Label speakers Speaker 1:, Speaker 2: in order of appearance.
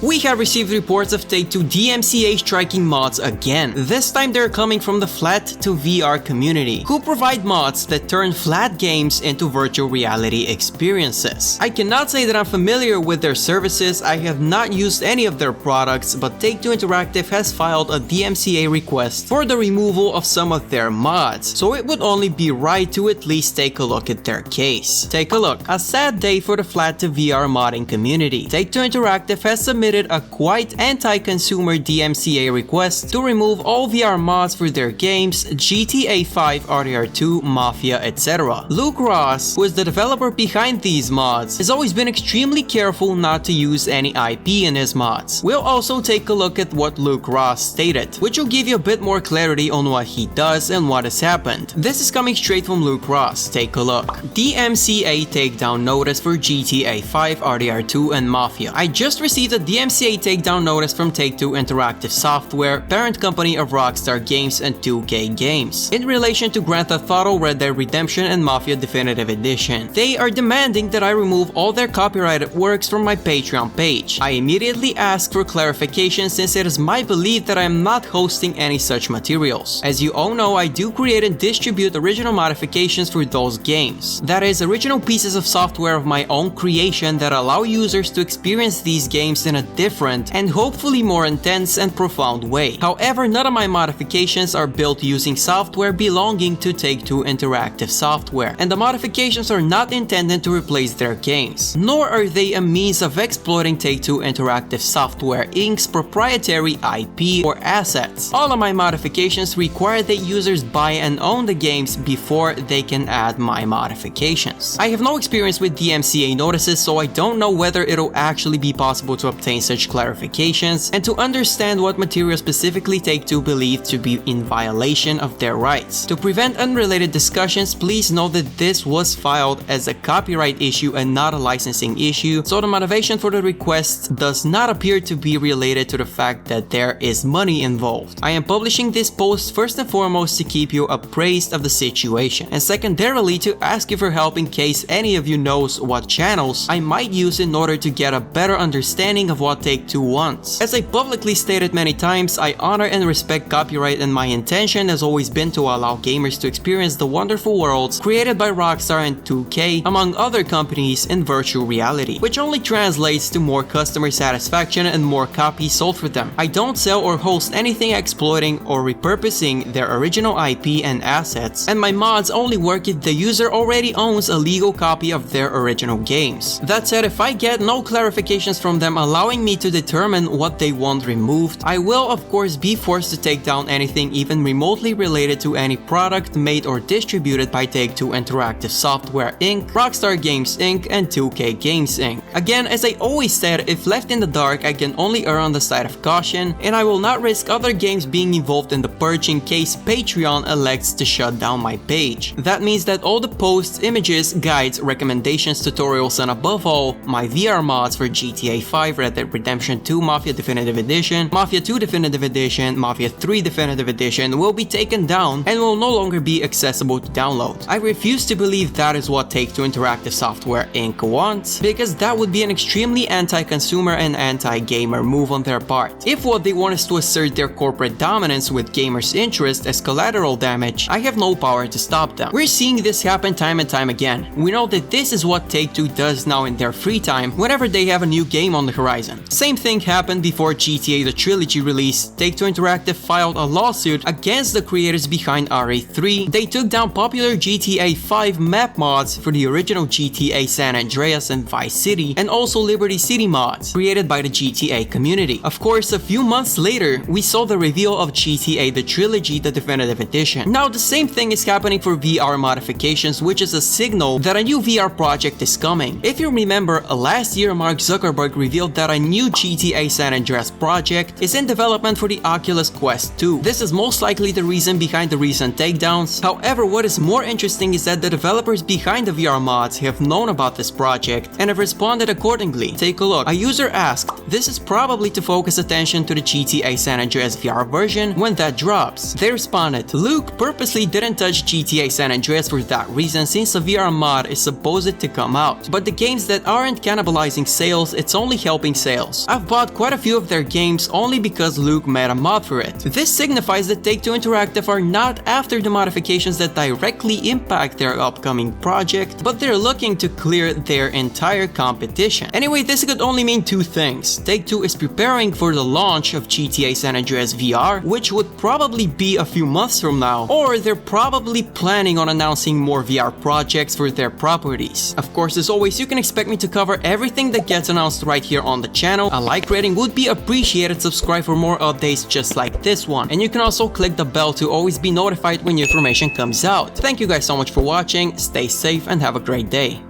Speaker 1: We have received reports of Take-Two DMCA striking mods again. This time they're coming from the Flat to VR community, who provide mods that turn flat games into virtual reality experiences. I cannot say that I'm familiar with their services, I have not used any of their products, but Take-Two Interactive has filed a DMCA request for the removal of some of their mods, so it would only be right to at least take a look at their case. Take a look. A sad day for the Flat to VR modding community. Take-Two Interactive has submitted a quite anti-consumer DMCA request to remove all VR mods for their games GTA 5, RDR2, Mafia, etc. Luke Ross, who is the developer behind these mods, has always been extremely careful not to use any IP in his mods. We'll also take a look at what Luke Ross stated, which will give you a bit more clarity on what he does and what has happened. This is coming straight from Luke Ross. Take a look. DMCA takedown notice for GTA 5, RDR2, and Mafia. I just received a DMCA takedown notice from Take-Two Interactive Software, parent company of Rockstar Games and 2K Games, in relation to Grand Theft Auto, Red Dead Redemption, and Mafia Definitive Edition. They are demanding that I remove all their copyrighted works from my Patreon page. I immediately asked for clarification since it is my belief that I am not hosting any such materials. As you all know, I do create and distribute original modifications for those games. That is, original pieces of software of my own creation that allow users to experience these games in a different and hopefully more intense and profound way. However, none of my modifications are built using software belonging to Take-Two Interactive Software, and the modifications are not intended to replace their games, nor are they a means of exploiting Take-Two Interactive Software Inc.'s proprietary IP or assets. All of my modifications require that users buy and own the games before they can add my modifications. I have no experience with DMCA notices, so I don't know whether it'll actually be possible to obtain such clarifications and to understand what material specifically Take-Two believe to be in violation of their rights. To prevent unrelated discussions, please know that this was filed as a copyright issue and not a licensing issue, so the motivation for the request does not appear to be related to the fact that there is money involved. I am publishing this post first and foremost to keep you appraised of the situation, and secondarily to ask you for help in case any of you knows what channels I might use in order to get a better understanding of what Take-Two wants. As I publicly stated many times, I honor and respect copyright, and my intention has always been to allow gamers to experience the wonderful worlds created by Rockstar and 2K, among other companies, in virtual reality, which only translates to more customer satisfaction and more copies sold for them. I don't sell or host anything exploiting or repurposing their original IP and assets, and my mods only work if the user already owns a legal copy of their original games. That said, if I get no clarifications from them allowing me to determine what they want removed, I will of course be forced to take down anything even remotely related to any product made or distributed by Take-Two Interactive Software Inc., Rockstar Games Inc., and 2K Games Inc. Again, as I always said, if left in the dark, I can only err on the side of caution, and I will not risk other games being involved in the purge in case Patreon elects to shut down my page. That means that all the posts, images, guides, recommendations, tutorials, and above all, my VR mods for GTA 5, Red Dead Redemption 2, Mafia Definitive Edition, Mafia 2 Definitive Edition, Mafia 3 Definitive Edition will be taken down and will no longer be accessible to download. I refuse to believe that is what Take-Two Interactive Software Inc. wants, because that would be an extremely anti-consumer and anti-gamer move on their part. If what they want is to assert their corporate dominance with gamers' interest as collateral damage, I have no power to stop them. We're seeing this happen time and time again. We know that this is what Take-Two does now in their free time whenever they have a new game on the horizon. Same thing happened before GTA the Trilogy release. Take-Two Interactive filed a lawsuit against the creators behind RE3. They took down popular GTA 5 map mods for the original GTA San Andreas and Vice City, and also Liberty City mods created by the GTA community. Of course, a few months later, we saw the reveal of GTA the Trilogy, the Definitive Edition. Now the same thing is happening for VR modifications, which is a signal that a new VR project is coming. If you remember, last year Mark Zuckerberg revealed that a new GTA San Andreas project is in development for the Oculus Quest 2. This is most likely the reason behind the recent takedowns. However, what is more interesting is that the developers behind the VR mods have known about this project and have responded accordingly. Take a look. A user asked, "This is probably to focus attention to the GTA San Andreas VR version when that drops." They responded, "Luke purposely didn't touch GTA San Andreas for that reason, since a VR mod is supposed to come out. But the games that aren't cannibalizing sales, it's only helping sales. I've bought quite a few of their games only because Luke made a mod for it. This signifies that Take-Two Interactive are not after the modifications that directly impact their upcoming project, but they're looking to clear their entire competition. Anyway, this could only mean two things. Take-Two is preparing for the launch of GTA San Andreas VR, which would probably be a few months from now, or they're probably planning on announcing more VR projects for their properties. Of course, as always, you can expect me to cover everything that gets announced right here on the channel. A like rating would be appreciated, subscribe for more updates just like this one, and you can also click the bell to always be notified when new information comes out. Thank you guys so much for watching, stay safe and have a great day.